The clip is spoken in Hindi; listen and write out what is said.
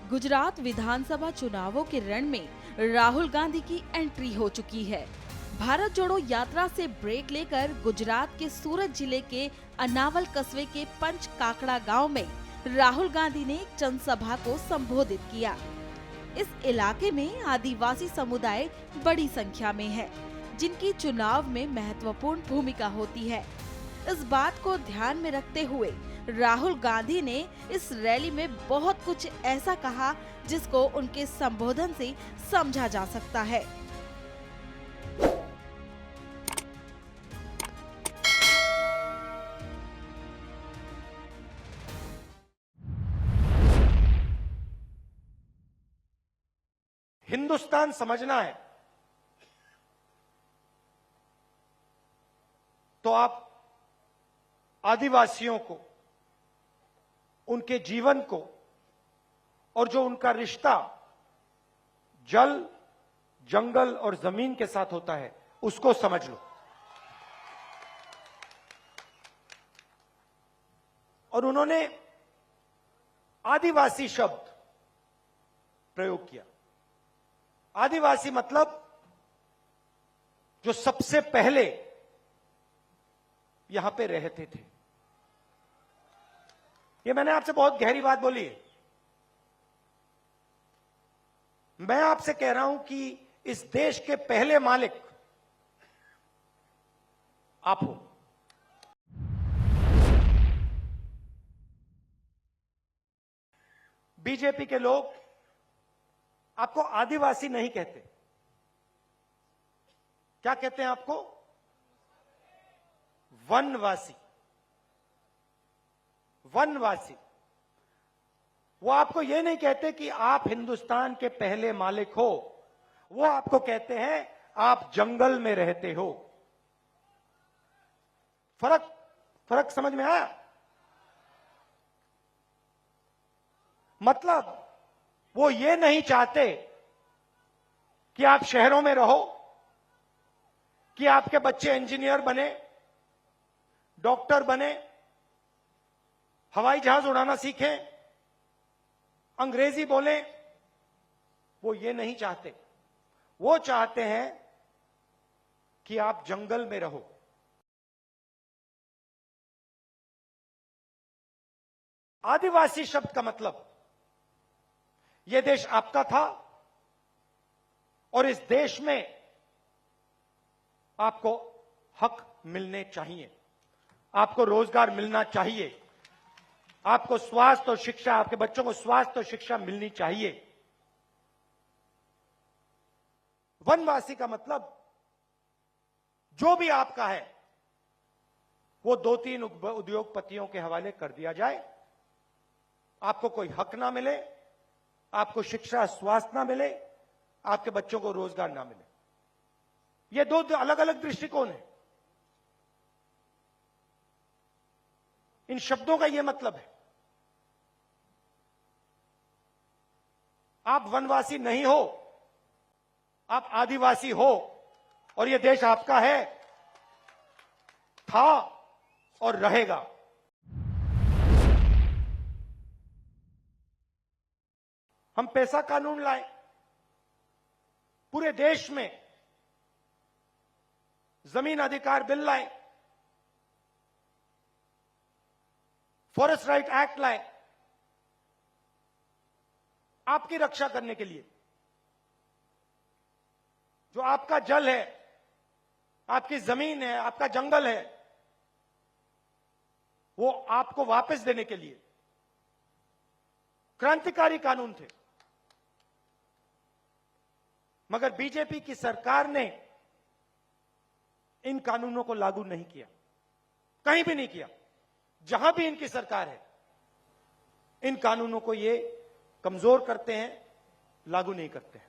गुजरात विधानसभा चुनावों के रण में राहुल गांधी की एंट्री हो चुकी है। भारत जोड़ो यात्रा से ब्रेक लेकर गुजरात के सूरत जिले के अनावल कस्बे के पंच काकड़ा गांव में राहुल गांधी ने एक जनसभा को संबोधित किया। इस इलाके में आदिवासी समुदाय बड़ी संख्या में है, जिनकी चुनाव में महत्वपूर्ण भूमिका होती है। इस बात को ध्यान में रखते हुए राहुल गांधी ने इस रैली में बहुत कुछ ऐसा कहा जिसको उनके संबोधन से समझा जा सकता है। हिंदुस्तान समझना है तो आप आदिवासियों को, उनके जीवन को और जो उनका रिश्ता जल, जंगल और जमीन के साथ होता है उसको समझ लो। और उन्होंने आदिवासी शब्द प्रयोग किया। आदिवासी मतलब जो सबसे पहले यहां पे रहते थे। ये मैंने आपसे बहुत गहरी बात बोली है। मैं आपसे कह रहा हूं कि इस देश के पहले मालिक आप हो। बीजेपी के लोग आपको आदिवासी नहीं कहते। क्या कहते हैं आपको? वनवासी। वनवासी। वो आपको यह नहीं कहते कि आप हिंदुस्तान के पहले मालिक हो, वो आपको कहते हैं आप जंगल में रहते हो। फर्क समझ में आया? मतलब वो ये नहीं चाहते कि आप शहरों में रहो, कि आपके बच्चे इंजीनियर बने, डॉक्टर बने, हवाई जहाज उड़ाना सीखें, अंग्रेजी बोलें। वो ये नहीं चाहते। वो चाहते हैं कि आप जंगल में रहो। आदिवासी शब्द का मतलब यह देश आपका था और इस देश में आपको हक मिलने चाहिए, आपको रोजगार मिलना चाहिए, आपको स्वास्थ्य और शिक्षा, आपके बच्चों को स्वास्थ्य और शिक्षा मिलनी चाहिए। वनवासी का मतलब जो भी आपका है वो 2-3 उद्योगपतियों के हवाले कर दिया जाए, आपको कोई हक ना मिले, आपको शिक्षा स्वास्थ्य ना मिले, आपके बच्चों को रोजगार ना मिले। ये 2 अलग अलग दृष्टिकोण है। इन शब्दों का यह मतलब है। आप वनवासी नहीं हो, आप आदिवासी हो और यह देश आपका है, था और रहेगा। हम पैसा कानून लाए, पूरे देश में जमीन अधिकार बिल लाए, फॉरेस्ट राइट एक्ट लाए, आपकी रक्षा करने के लिए। जो आपका जल है, आपकी जमीन है, आपका जंगल है, वो आपको वापस देने के लिए क्रांतिकारी कानून थे। मगर बीजेपी की सरकार ने इन कानूनों को लागू नहीं किया, कहीं भी नहीं किया। जहां भी इनकी सरकार है, इन कानूनों को ये कमजोर करते हैं, लागू नहीं करते हैं।